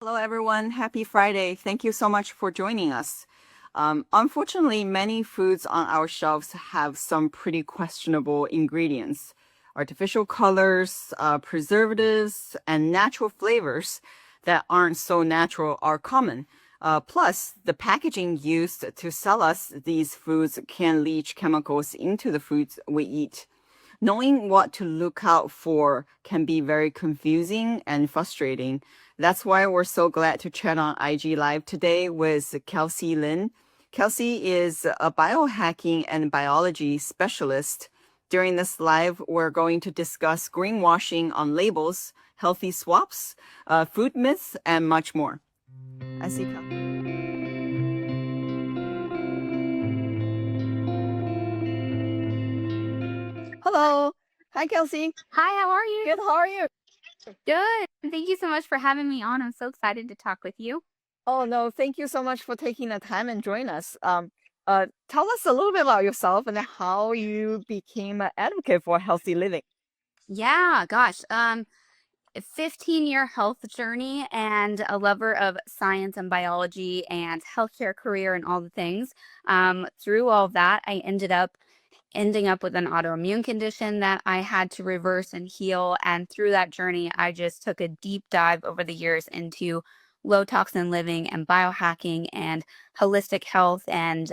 Hello, everyone. Happy Friday. Thank you so much for joining us. Unfortunately, many foods on our shelves have some pretty questionable ingredients. Artificial colors, preservatives, and natural flavors that aren't so natural are common. Plus, the packaging used to sell us these foods can leach chemicals into the foods we eat. Knowing what to look out for can be very confusing and frustrating. That's why we're so glad to chat on IG Live today with Kelsey Lynn. Kelsey is a biohacking and biology specialist. During this live, we're going to discuss greenwashing on labels, healthy swaps, food myths, and much more. I see. Hello. Hi, Kelsey. Hi, how are you? Good. How are you? Good. Thank you so much for having me on. I'm so excited to talk with you. Oh, no, thank you so much for taking the time and join us. Tell us a little bit about yourself and how you became an advocate for healthy living. Yeah, gosh. A 15-year health journey and a lover of science and biology and healthcare career and all the things. Through all of that, I ending up with an autoimmune condition that I had to reverse and heal. And through that journey, I just took a deep dive over the years into low toxin living and biohacking and holistic health and,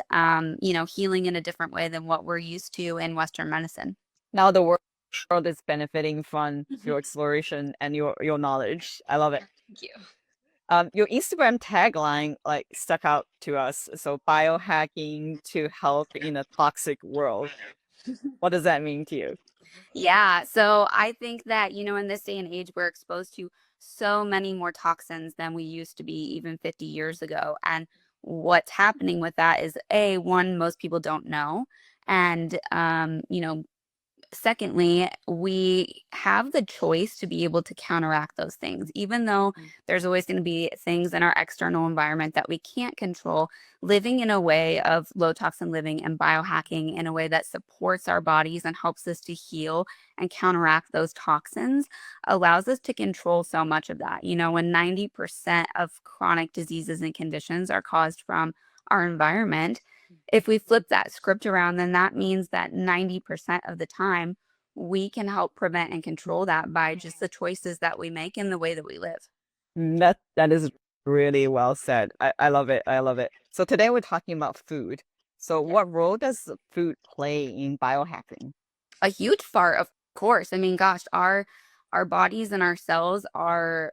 healing in a different way than what we're used to in Western medicine. Now the world is benefiting from your exploration and your knowledge. I love it. Thank you. Your Instagram tagline like stuck out to us. So biohacking to help in a toxic world. What does that mean to you? Yeah. So I think that, in this day and age, we're exposed to so many more toxins than we used to be even 50 years ago. And what's happening with that is one, most people don't know. And, secondly, we have the choice to be able to counteract those things, even though there's always going to be things in our external environment that we can't control. Living in a way of low toxin living and biohacking in a way that supports our bodies and helps us to heal and counteract those toxins allows us to control so much of that. When 90% of chronic diseases and conditions are caused from our environment, if we flip that script around, then that means that 90% of the time we can help prevent and control that by just the choices that we make and the way that we live. That is really well said. I love it. I love it. So today we're talking about food. So what role does food play in biohacking? A huge part, of course. I mean, gosh, our bodies and our cells are,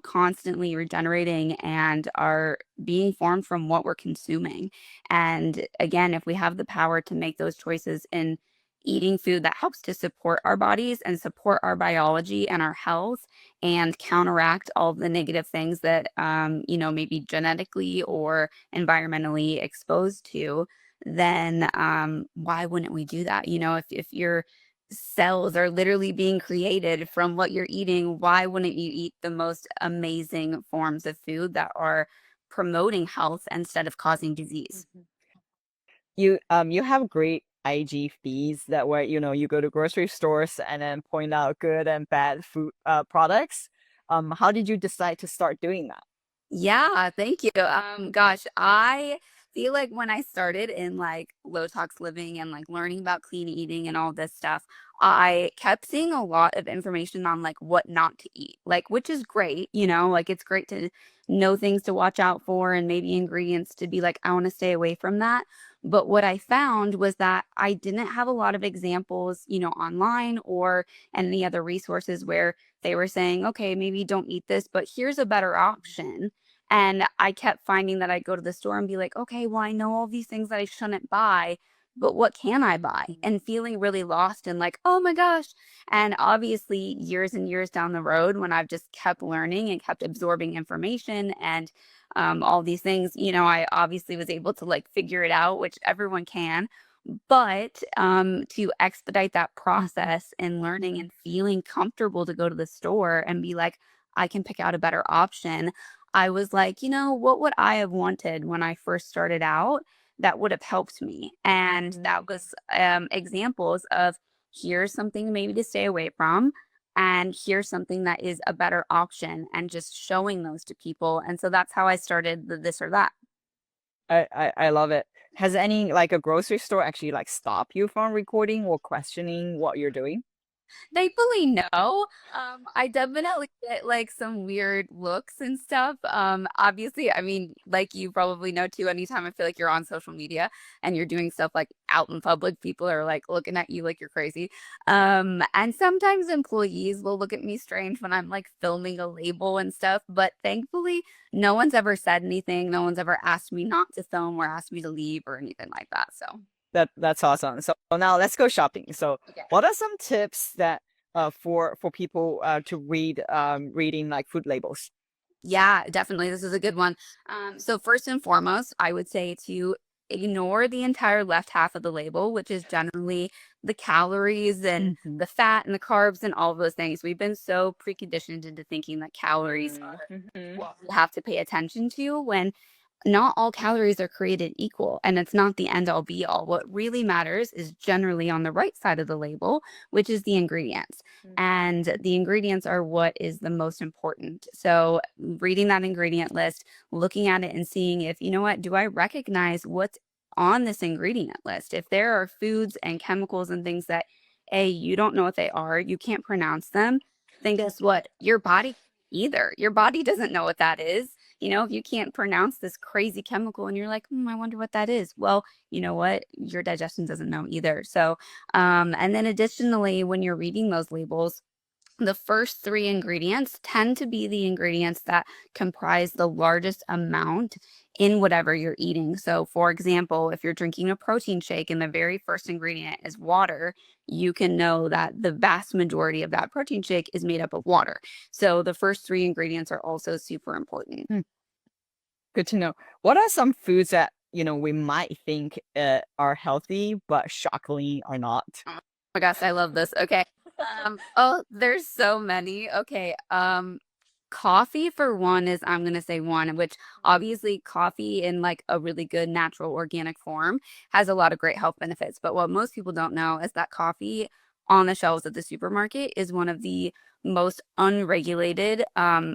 constantly regenerating and are being formed from what we're consuming. And again, if we have the power to make those choices in eating food that helps to support our bodies and support our biology and our health and counteract all of the negative things that maybe genetically or environmentally exposed to, then why wouldn't we do that? If your cells are literally being created from what you're eating, why wouldn't you eat the most amazing forms of food that are promoting health instead of causing disease? You have great IG feeds that where you go to grocery stores and then point out good and bad food products. How did you decide to start doing that? Yeah, thank you. Gosh, I feel like when I started in like low tox living and like learning about clean eating and all this stuff, I kept seeing a lot of information on like what not to eat, like which is great, like it's great to know things to watch out for and maybe ingredients to be like, I want to stay away from that. But what I found was that I didn't have a lot of examples, online or any other resources where they were saying, okay, maybe don't eat this, but here's a better option. And I kept finding that I'd go to the store and be like, okay, well, I know all these things that I shouldn't buy, but what can I buy? And feeling really lost and like, oh my gosh. And obviously, years and years down the road, when I've just kept learning and kept absorbing information and all these things, I obviously was able to like figure it out, which everyone can. But to expedite that process and learning and feeling comfortable to go to the store and be like, I can pick out a better option. I was like, what would I have wanted when I first started out that would have helped me? And that was examples of here's something maybe to stay away from. and here's something that is a better option, and just showing those to people. And so that's how I started the this or that. I love it. Has any like a grocery store actually like stop you from recording or questioning what you're doing? Thankfully, no. I definitely get like some weird looks and stuff. Obviously, I mean, like you probably know too, anytime I feel like you're on social media and you're doing stuff like out in public, people are like looking at you like you're crazy. And sometimes employees will look at me strange when I'm like filming a label and stuff, but thankfully, no one's ever said anything. No one's ever asked me not to film or asked me to leave or anything like that. So, That's awesome. So now let's go shopping. So okay. what are some tips that for people to reading like food labels? Yeah, definitely. This is a good one. So first and foremost, I would say to ignore the entire left half of the label, which is generally the calories and Hmm. the fat and the carbs and all of those things. We've been so preconditioned into thinking that calories are Hmm. what we have to pay attention to, when not all calories are created equal, and it's not the end all be all. What really matters is generally on the right side of the label, which is the ingredients. And the ingredients are what is the most important. So, reading that ingredient list, looking at it and seeing if, you know what, do I recognize what's on this ingredient list? If there are foods and chemicals and things that, A, you don't know what they are, you can't pronounce them, then guess what? Your body either. Your body doesn't know what that is. You know, if you can't pronounce this crazy chemical and you're like, I wonder what that is. Well, you know what? Your digestion doesn't know either. So, and then additionally, when you're reading those labels, the first three ingredients tend to be the ingredients that comprise the largest amount in whatever you're eating. So, for example, if you're drinking a protein shake and the very first ingredient is water, you can know that the vast majority of that protein shake is made up of water. So, the first three ingredients are also super important. Good to know. What are some foods that, we might think are healthy, but shockingly are not? Oh my gosh, I love this. Okay. Oh, there's so many. Okay. Coffee for one is, I'm gonna say one, which obviously coffee in like a really good natural organic form has a lot of great health benefits. But what most people don't know is that coffee on the shelves at the supermarket is one of the most unregulated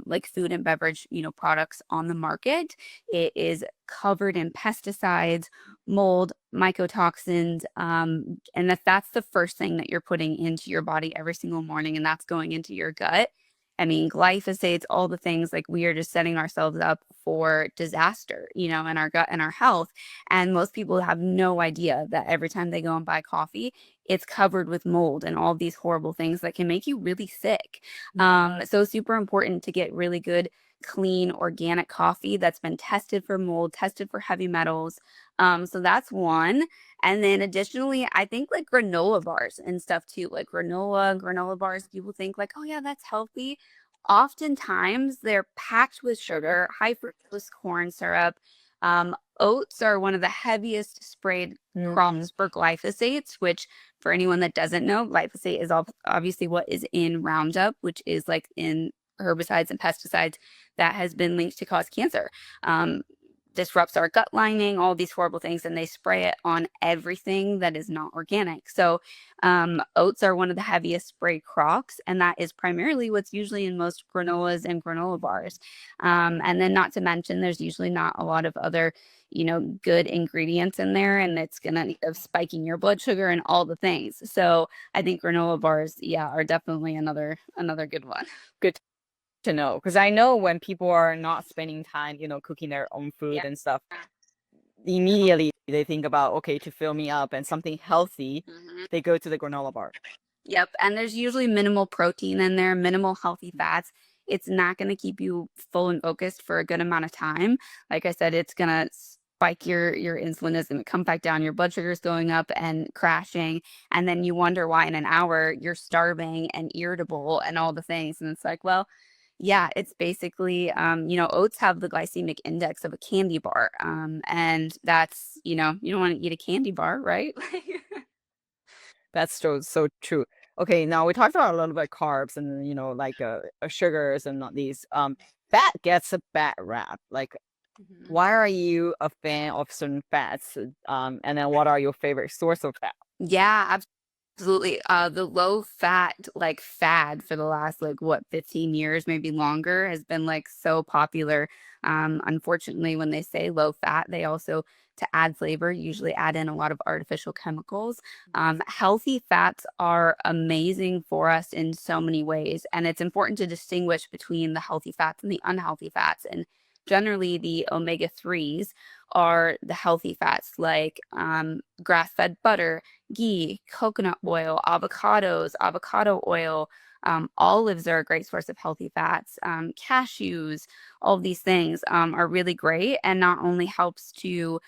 like food and beverage, products on the market. It is covered in pesticides, mold, mycotoxins, and that's the first thing that you're putting into your body every single morning, and that's going into your gut. I mean, glyphosates, all the things, like we are just setting ourselves up for disaster, in our gut and our health. And most people have no idea that every time they go and buy coffee, it's covered with mold and all these horrible things that can make you really sick. So super important to get really good, clean, organic coffee that's been tested for mold, tested for heavy metals. So that's one. And then additionally, I think like granola bars and stuff too, like granola bars, people think like, oh yeah, that's healthy. Oftentimes they're packed with sugar, high fructose corn syrup. Oats are one of the heaviest sprayed Mhm. crops for glyphosates, which for anyone that doesn't know, glyphosate is obviously what is in Roundup, which is like in herbicides and pesticides that has been linked to cause cancer. Um, Disrupts our gut lining, all these horrible things, and they spray it on everything that is not organic. So, oats are one of the heaviest sprayed crops, and that is primarily what's usually in most granolas and granola bars. And then, not to mention, there's usually not a lot of other, good ingredients in there, and it's gonna end up spiking your blood sugar and all the things. So, I think granola bars, yeah, are definitely another good one. Good to know, because I know when people are not spending time, cooking their own Yeah. food and stuff, immediately they think about, okay, to fill me up and something healthy, Mhm. they go to the granola bar. Yep, and there's usually minimal protein in there, minimal healthy fats. It's not going to keep you full and focused for a good amount of time. Like I said, it's going to spike your insulin, is going to come back down, your blood sugar's going up and crashing, and then you wonder why in an hour you're starving and irritable and all the things. And it's like, well, yeah, it's basically, oats have the glycemic index of a candy bar, and that's, you don't want to eat a candy bar, right? That's so true. Okay, now we talked about a little bit carbs and like sugars and not these. Fat gets a bad rap. Like, Mhm. why are you a fan of certain fats? And then what are your favorite source of fat? Yeah, Absolutely. The low fat like fad for the last like what 15 years, maybe longer, has been like so popular. Unfortunately, when they say low fat, they also to add flavor usually add in a lot of artificial chemicals. Healthy fats are amazing for us in so many ways, and it's important to distinguish between the healthy fats and the unhealthy fats. And generally, the omega 3s are the healthy fats like grass fed butter, ghee, coconut oil, avocados, avocado oil. Olives are a great source of healthy fats. Cashews, all of these things are really great and not only helps to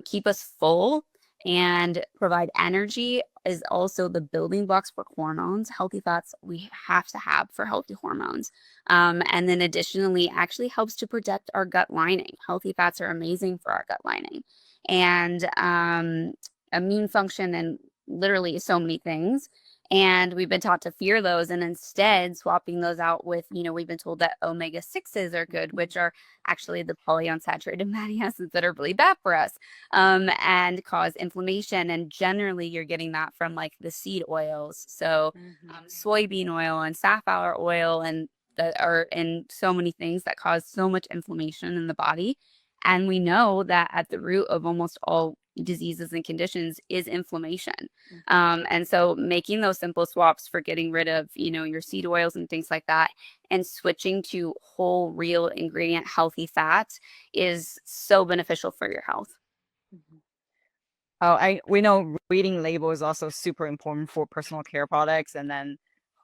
keep us full and provide energy is also the building blocks for hormones. Healthy fats we have to have for healthy hormones. And then additionally, actually helps to protect our gut lining. Healthy fats are amazing for our gut lining. And immune function and literally so many things. And we've been taught to fear those and instead swapping those out with, we've been told that omega 6s are good, which are actually the polyunsaturated fatty acids that are really bad for us and cause inflammation. And generally, you're getting that from like the seed oils. So, soybean oil and safflower oil, and that are in so many things that cause so much inflammation in the body. And we know that at the root of almost all diseases and conditions is inflammation. And so making those simple swaps for getting rid of, your seed oils and things like that and switching to whole, real ingredient, healthy fats is so beneficial for your health. Oh, we know reading labels is also super important for personal care products and then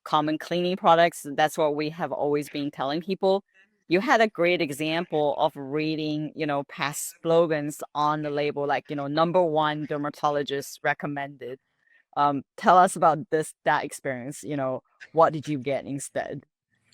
common cleaning products. That's what we have always been telling people. You had a great example of reading, past slogans on the label, like, number one dermatologist recommended. Tell us about that experience. What did you get instead?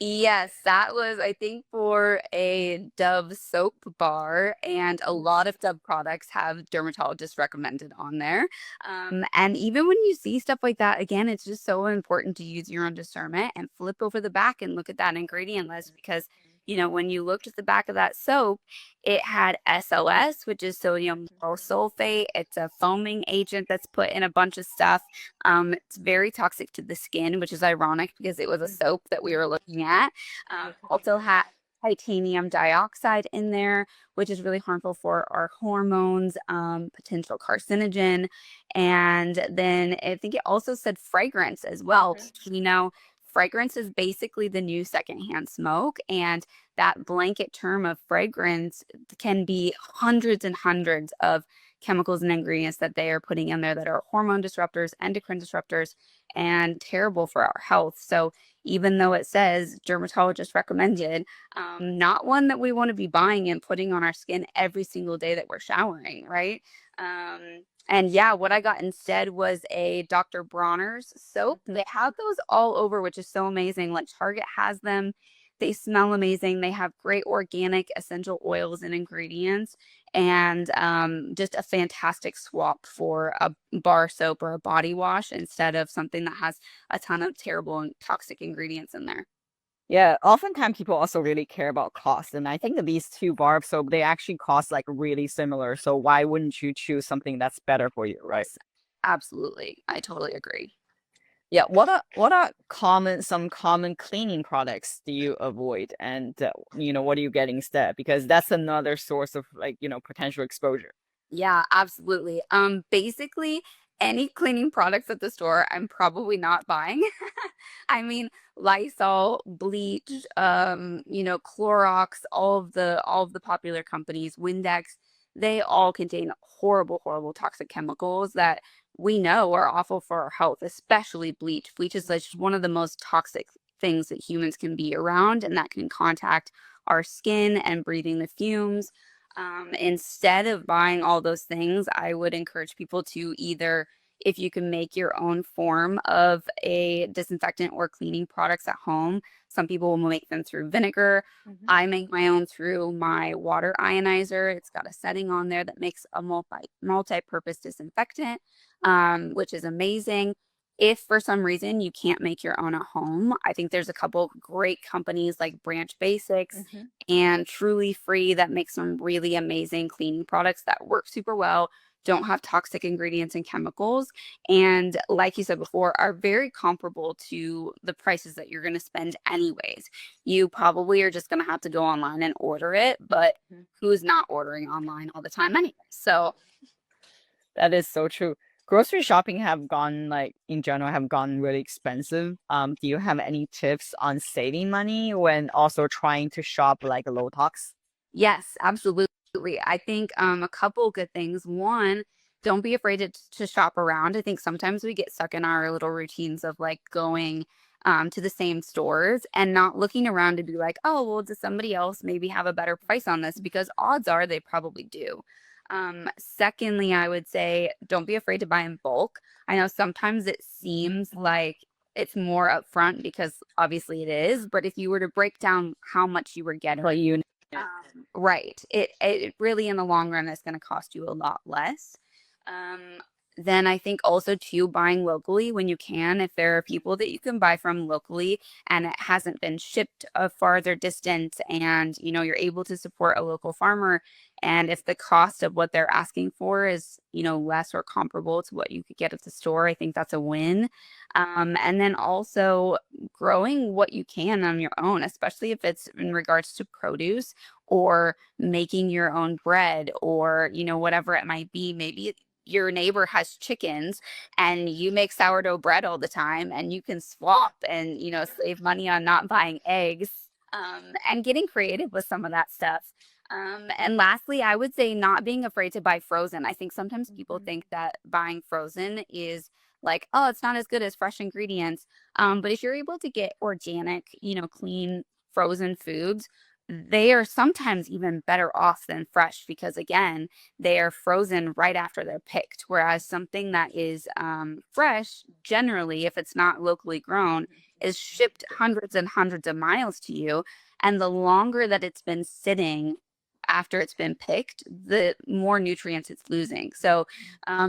Yes, that was, I think, for a Dove soap bar, and a lot of Dove products have dermatologists recommended on there. And even when you see stuff like that, again, it's just so important to use your own discernment and flip over the back and look at that ingredient list because, when you looked at the back of that soap, it had SOS, which is sodium lauryl sulfate. It's a foaming agent that's put in a bunch of stuff. It's very toxic to the skin, which is ironic because it was a soap that we were looking at. Also had titanium dioxide in there, which is really harmful for our hormones, potential carcinogen. And then I think it also said fragrance as well. We know fragrance is basically the new secondhand smoke. And that blanket term of fragrance can be hundreds and hundreds of chemicals and ingredients that they are putting in there that are hormone disruptors, endocrine disruptors, and terrible for our health. So even though it says dermatologist recommended, not one that we want to be buying and putting on our skin every single day that we're showering, right? And yeah, what I got instead was a Dr. Bronner's soap. They have those all over, which is so amazing. Like Target has them. They smell amazing. They have great organic essential oils and ingredients and just a fantastic swap for a bar soap or a body wash instead of something that has a ton of terrible and toxic ingredients in there. Yeah, oftentimes people also really care about cost. And I think that these two barbs, so they actually cost like really similar. So why wouldn't you choose something that's better for you, right? Absolutely. I totally agree. Yeah, what are some common cleaning products do you avoid, and what do you get instead? Because that's another source of like potential exposure. Yeah, absolutely. Basically, any cleaning products at the store, I'm probably not buying. I mean, Lysol, bleach, Clorox, all of the popular companies, Windex, they all contain horrible, horrible toxic chemicals that we know are awful for our health, especially bleach. Bleach is like just one of the most toxic things that humans can be around, and that can contact our skin and breathing the fumes. Instead of buying all those things, I would encourage people to either, if you can make your own form of a disinfectant or cleaning products at home, some people will make them through vinegar. I make my own through my water ionizer. It's got a setting on there that makes a multi-purpose disinfectant, which is amazing. If for some reason you can't make your own at home, I think there's a couple great companies like Branch Basics and Truly Free that make some really amazing cleaning products that work super well. don't have toxic ingredients and chemicals, and like you said before, are very comparable to the prices that you're going to spend anyways. You probably are just going to have to go online and order it, but who's not ordering online all the time anyway? So That is so true. Grocery shopping have gone like in general have gone really expensive. Do you have any tips on saving money when also trying to shop like low tox? yes, absolutely. I think a couple good things. One, don't be afraid to shop around. I think sometimes we get stuck in our little routines of like going to the same stores and not looking around to be like, oh, well, does somebody else maybe have a better price on this? Because odds are they probably do. Secondly, I would say don't be afraid to buy in bulk. I know sometimes it seems like it's more upfront because obviously it is, but if you were to break down how much you were getting, Like you right. It really in the long run is going to cost you a lot less. Um, then I think also too buying locally when you can, if there are people that you can buy from locally and it hasn't been shipped a farther distance and you're able to support a local farmer, and if the cost of what they're asking for is less or comparable to what you could get at the store, I think that's a win. And then also growing what you can on your own, especially if it's in regards to produce or making your own bread or, whatever it might be. Maybe your neighbor has chickens and you make sourdough bread all the time and you can swap and, save money on not buying eggs, and getting creative with some of that stuff. And lastly, I would say not being afraid to buy frozen. I think sometimes people think that buying frozen is like, oh, it's not as good as fresh ingredients. But if you're able to get organic, clean frozen foods, they are sometimes even better off than fresh because, again, they are frozen right after they're picked. Whereas something that is fresh, generally, if it's not locally grown, is shipped hundreds and hundreds of miles to you. And the longer that it's been sitting after it's been picked, the more nutrients it's losing. So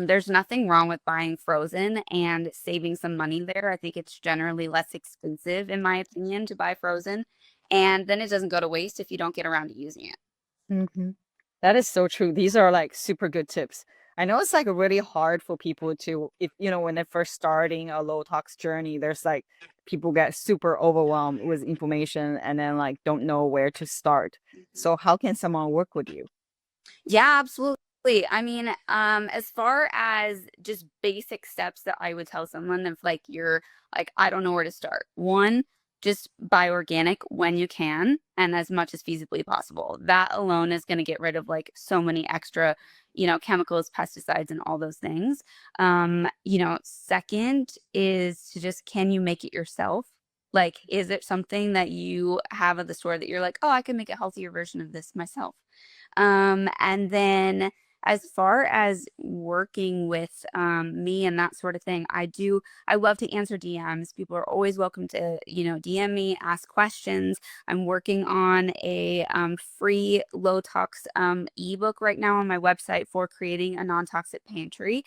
there's nothing wrong with buying frozen and saving some money there. I think it's generally less expensive, in my opinion, to buy frozen. And then it doesn't go to waste if you don't get around to using it. hmm That is so true. These are like super good tips. I know it's like really hard for people to, if when they're first starting a low tox journey, there's like people get super overwhelmed with information and then like don't know where to start. So how can someone work with you? Yeah, absolutely. I mean, as far as just basic steps that I would tell someone if like you're like, I don't know where to start. One, just buy organic when you can and as much as feasibly possible. That alone is going to get rid of like so many extra, chemicals, pesticides, and all those things. Second is to just can you make it yourself? Like, is it something that you have at the store that you're like, oh, I can make a healthier version of this myself? And then as far as working with me and that sort of thing, I love to answer DMs. People are always welcome to, DM me, ask questions. I'm working on a free low tox ebook right now on my website for creating a non toxic pantry.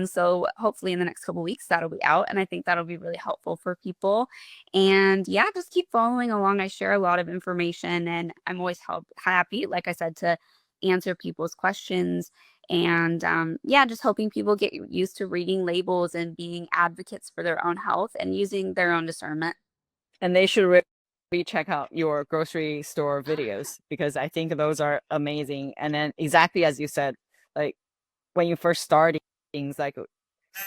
So hopefully in the next couple weeks that'll be out. And I think that'll be really helpful for people. And yeah, just keep following along. I share a lot of information and I'm always happy, like I said, to answer people's questions. And yeah, just helping people get used to reading labels and being advocates for their own health and using their own discernment. And they should really check out your grocery store videos because I think those are amazing. And then exactly as you said, like when you first starting things like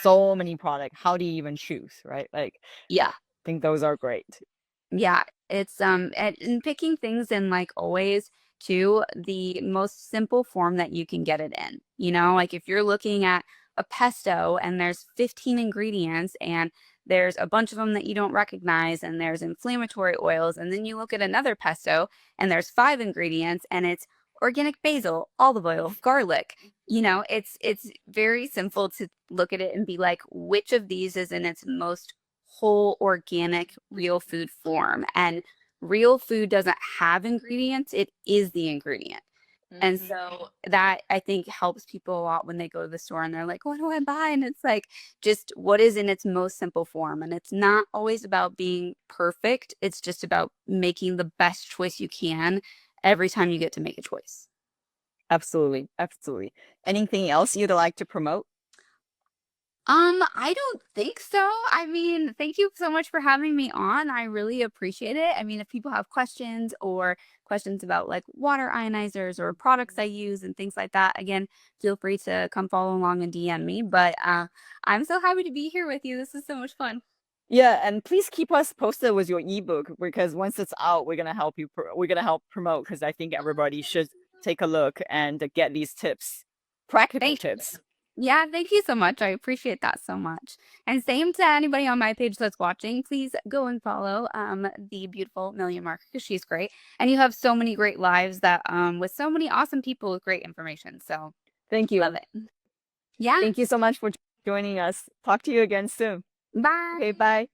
so many products, how do you even choose, right? Like Yeah. I think those are great. Yeah, it's and picking things in like always to the most simple form that you can get it in. Like if you're looking at a pesto and there's 15 ingredients and there's a bunch of them that you don't recognize and there's inflammatory oils and then you look at another pesto and there's 5 ingredients and it's organic basil, olive oil, garlic. It's very simple to look at it and be like which of these is in its most whole organic real food form. And real food doesn't have ingredients, it is the ingredient. And so that I think helps people a lot when they go to the store and they're like, what do I buy? And it's like just what is in its most simple form. And it's not always about being perfect, it's just about making the best choice you can every time you get to make a choice. Absolutely. Absolutely. Anything else you'd like to promote? I don't think so. I mean, thank you so much for having me on. I really appreciate it. I mean, if people have questions or questions about like water ionizers or products I use and things like that, again, feel free to come follow along and DM me. But I'm so happy to be here with you. This is so much fun. Yeah, and please keep us posted with your ebook because once it's out, we're gonna help you. We're gonna help promote because I think everybody should take a look and get these tips, practical Thank tips. Yeah, thank you so much. I appreciate that so much. And same to anybody on my page that's watching, please go and follow the beautiful Million Mark because she's great. And you have so many great lives that with so many awesome people with great information. So Thank love you. it. Yeah. Thank you so much for joining us. Talk to you again soon. Okay, Bye. bye.